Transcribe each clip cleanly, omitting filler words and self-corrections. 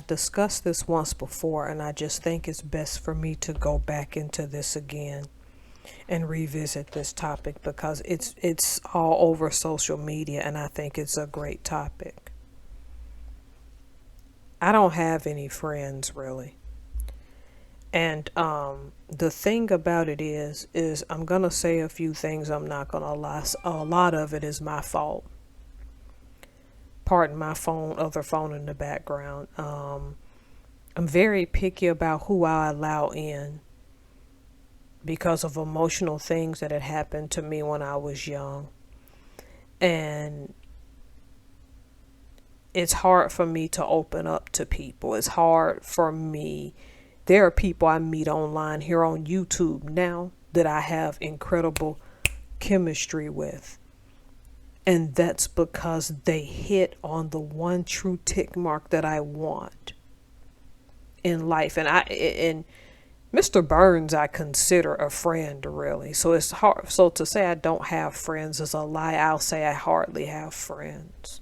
I've discussed this once before, and I just think it's best for me to go back into this again and revisit this topic because it's all over social media, and I think it's a great topic. I don't have any friends really. And the thing about it is I'm gonna say a few things. I'm not gonna lie. A lot of it is my fault. Pardon my other phone in the background. I'm very picky about who I allow in because of emotional things that had happened to me when I was young. And it's hard for me to open up to people. It's hard for me. There are people I meet online here on YouTube now that I have incredible chemistry with. And that's because they hit on the one true tick mark that I want in life. And Mr. Burns I consider a friend really. So it's hard. So to say I don't have friends is a lie. I'll say I hardly have friends.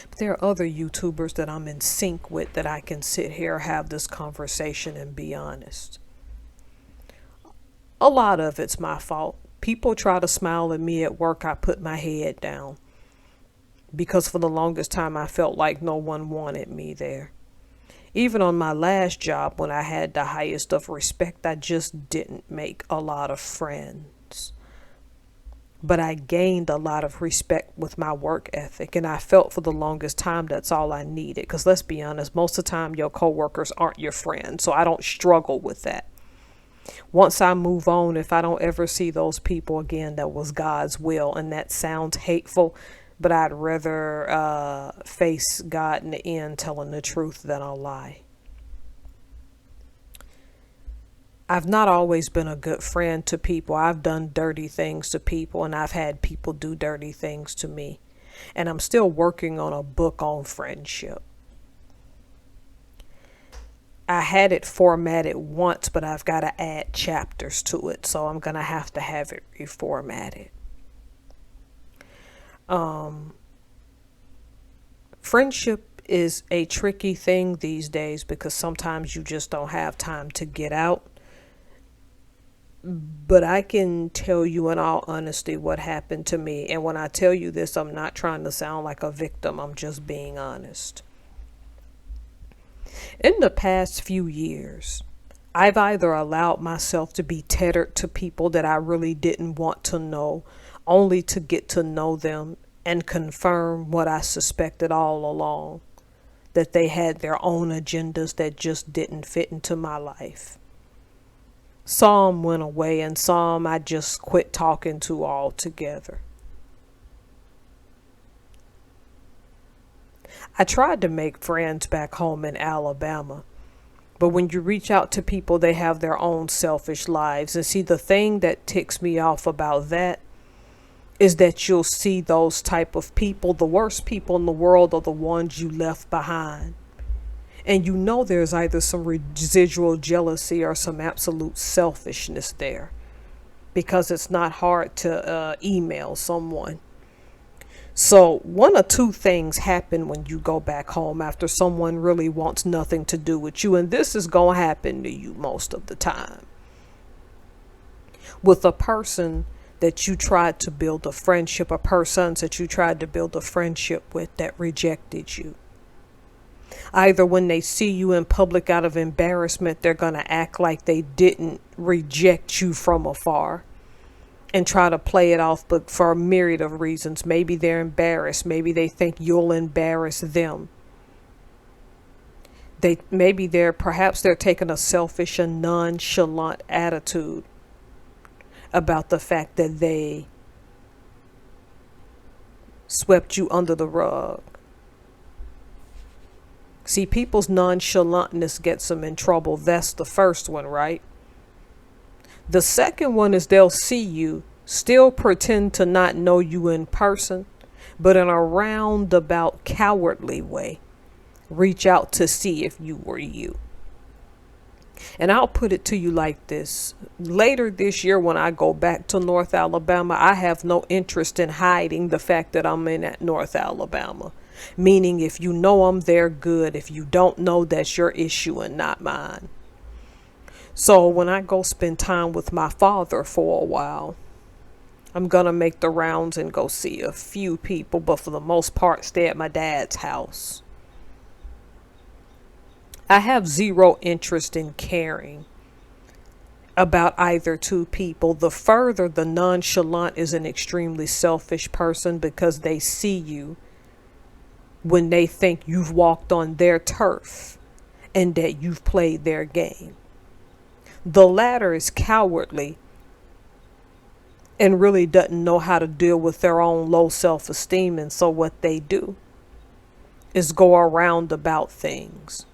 But there are other YouTubers that I'm in sync with that I can sit here, have this conversation, and be honest. A lot of it's my fault. People try to smile at me at work, I put my head down. Because for the longest time, I felt like no one wanted me there. Even on my last job, when I had the highest of respect, I just didn't make a lot of friends. But I gained a lot of respect with my work ethic, and I felt for the longest time that's all I needed. Because let's be honest, most of the time your coworkers aren't your friends, so I don't struggle with that. Once I move on, if I don't ever see those people again, that was God's will, and that sounds hateful, but I'd rather face God in the end telling the truth than a lie. I've not always been a good friend to people. I've done dirty things to people, and I've had people do dirty things to me. And I'm still working on a book on friendship. I had it formatted once, but I've got to add chapters to it, so I'm going to have it reformatted. Friendship is a tricky thing these days because sometimes you just don't have time to get out. But I can tell you in all honesty what happened to me. And when I tell you this, I'm not trying to sound like a victim. I'm just being honest. In the past few years, I've either allowed myself to be tethered to people that I really didn't want to know, only to get to know them and confirm what I suspected all along, that they had their own agendas that just didn't fit into my life. Some went away and some I just quit talking to altogether. I tried to make friends back home in Alabama, but when you reach out to people, they have their own selfish lives. And see, the thing that ticks me off about that is that you'll see those type of people, the worst people in the world are the ones you left behind. And you know there's either some residual jealousy or some absolute selfishness there, because it's not hard to email someone. So one or two things happen when you go back home after someone really wants nothing to do with you. And this is going to happen to you most of the time. With a person that you tried to build a friendship, or persons that you tried to build a friendship with that rejected you. Either when they see you in public out of embarrassment, they're going to act like they didn't reject you from afar and try to play it off, but for a myriad of reasons. Maybe they're embarrassed. Maybe they think you'll embarrass them. Perhaps they're taking a selfish and nonchalant attitude about the fact that they swept you under the rug. See, people's nonchalantness gets them in trouble. That's the first one, right? The second one is they'll see you, still pretend to not know you in person, but in a roundabout cowardly way, reach out to see if you were you. And I'll put it to you like this. Later this year, when I go back to North Alabama, I have no interest in hiding the fact that I'm in at North Alabama. Meaning, if you know them, they're good. If you don't know, that's your issue and not mine. So when I go spend time with my father for a while, I'm going to make the rounds and go see a few people, but for the most part, stay at my dad's house. I have zero interest in caring about either two people. The further, the nonchalant is an extremely selfish person because they see you when they think you've walked on their turf and that you've played their game. The latter is cowardly and really doesn't know how to deal with their own low self-esteem, and so what they do is go around about things.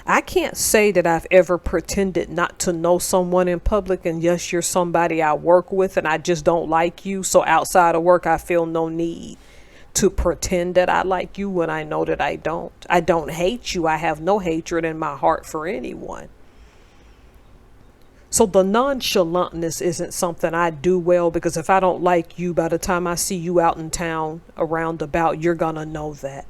I can't say that I've ever pretended not to know someone in public, and yes, you're somebody I work with and I just don't like you, so outside of work I feel no need to pretend that I like you when I know that I don't. I don't hate you. I have no hatred in my heart for anyone. So the nonchalantness isn't something I do well, because if I don't like you, by the time I see you out in town around about, you're gonna know that.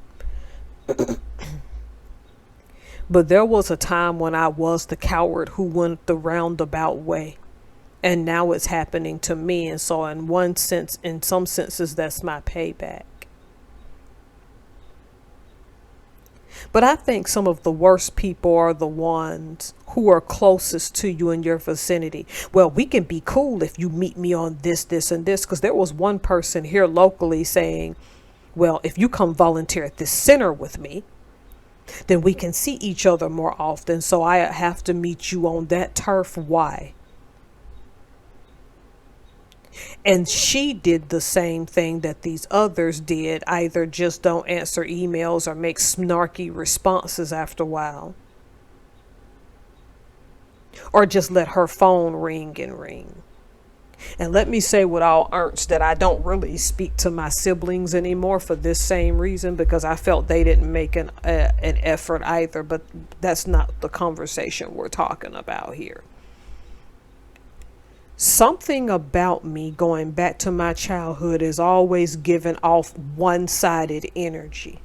But there was a time when I was the coward who went the roundabout way, and now it's happening to me. And so in some senses, that's my payback. But I think some of the worst people are the ones who are closest to you in your vicinity. Well, we can be cool if you meet me on this, this, and this. Because there was one person here locally saying, well, if you come volunteer at this center with me, then we can see each other more often. So I have to meet you on that turf. Why? And she did the same thing that these others did, either just don't answer emails or make snarky responses after a while, or just let her phone ring and ring. And let me say with all earnest that I don't really speak to my siblings anymore for this same reason, because I felt they didn't make an effort either. But that's not the conversation we're talking about here. Something about me going back to my childhood is always giving off one-sided energy.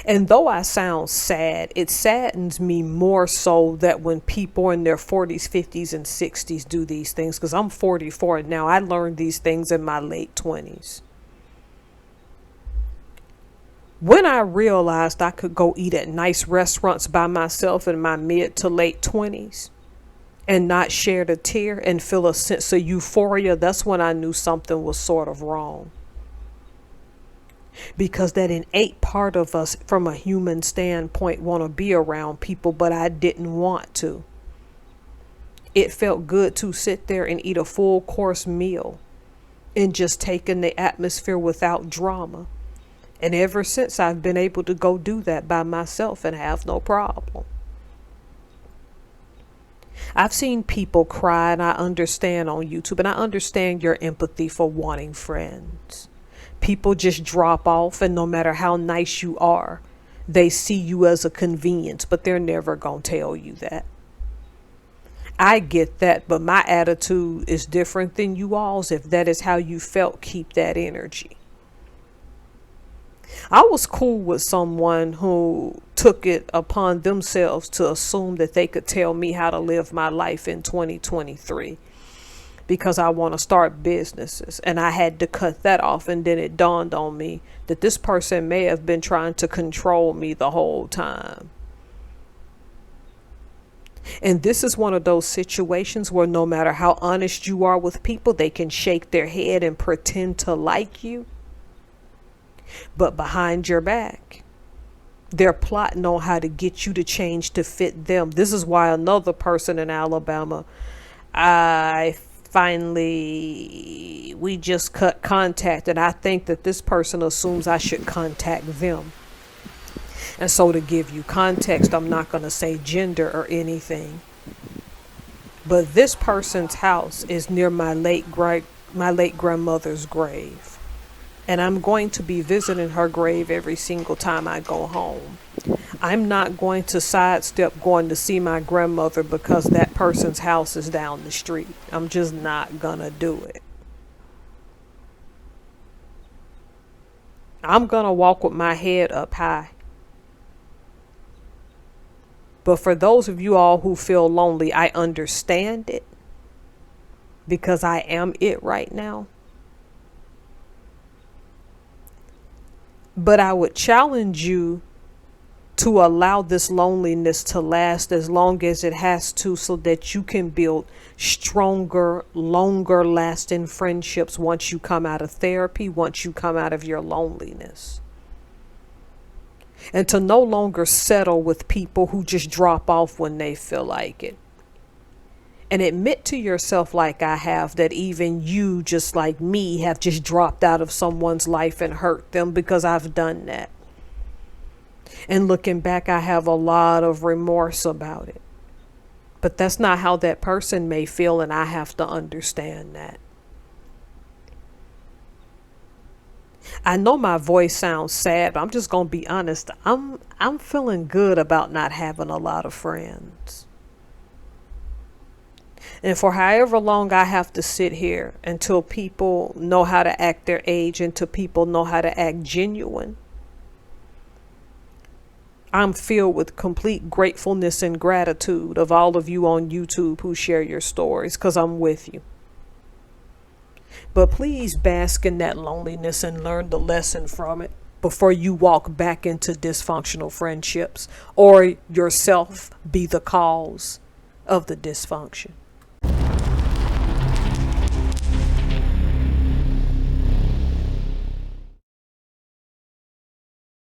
And though I sound sad, it saddens me more so that when people in their 40s, 50s, and 60s do these things, because I'm 44 now. I learned these things in my late 20s. When I realized I could go eat at nice restaurants by myself in my mid to late 20s and not shed a tear and feel a sense of euphoria, that's when I knew something was sort of wrong. Because that innate part of us, from a human standpoint, want to be around people, but I didn't want to. It felt good to sit there and eat a full course meal and just take in the atmosphere without drama. And ever since, I've been able to go do that by myself and have no problem. I've seen people cry, and I understand on YouTube, and I understand your empathy for wanting friends. People just drop off, and no matter how nice you are, they see you as a convenience, but they're never going to tell you that. I get that, but my attitude is different than you all's. If that is how you felt, keep that energy. I was cool with someone who took it upon themselves to assume that they could tell me how to live my life in 2023 because I want to start businesses. And I had to cut that off. And then it dawned on me that this person may have been trying to control me the whole time. And this is one of those situations where no matter how honest you are with people, they can shake their head and pretend to like you. But behind your back, they're plotting on how to get you to change to fit them. This is why another person in Alabama, we just cut contact, and I think that this person assumes I should contact them. And so to give you context, I'm not going to say gender or anything, but this person's house is near my late grandmother's grave. And I'm going to be visiting her grave every single time I go home. I'm not going to sidestep going to see my grandmother because that person's house is down the street. I'm just not gonna do it. I'm going to walk with my head up high. But for those of you all who feel lonely, I understand it because I am it right now. But I would challenge you to allow this loneliness to last as long as it has to, so that you can build stronger, longer lasting friendships once you come out of therapy, once you come out of your loneliness. And to no longer settle with people who just drop off when they feel like it. And admit to yourself, like I have, that even you, just like me, have just dropped out of someone's life and hurt them, because I've done that. And looking back, I have a lot of remorse about it. But that's not how that person may feel, and I have to understand that. I know my voice sounds sad, but I'm just going to be honest. I'm feeling good about not having a lot of friends. And for however long I have to sit here until people know how to act their age, until people know how to act genuine, I'm filled with complete gratefulness and gratitude of all of you on YouTube who share your stories, because I'm with you. But please bask in that loneliness and learn the lesson from it before you walk back into dysfunctional friendships or yourself be the cause of the dysfunction.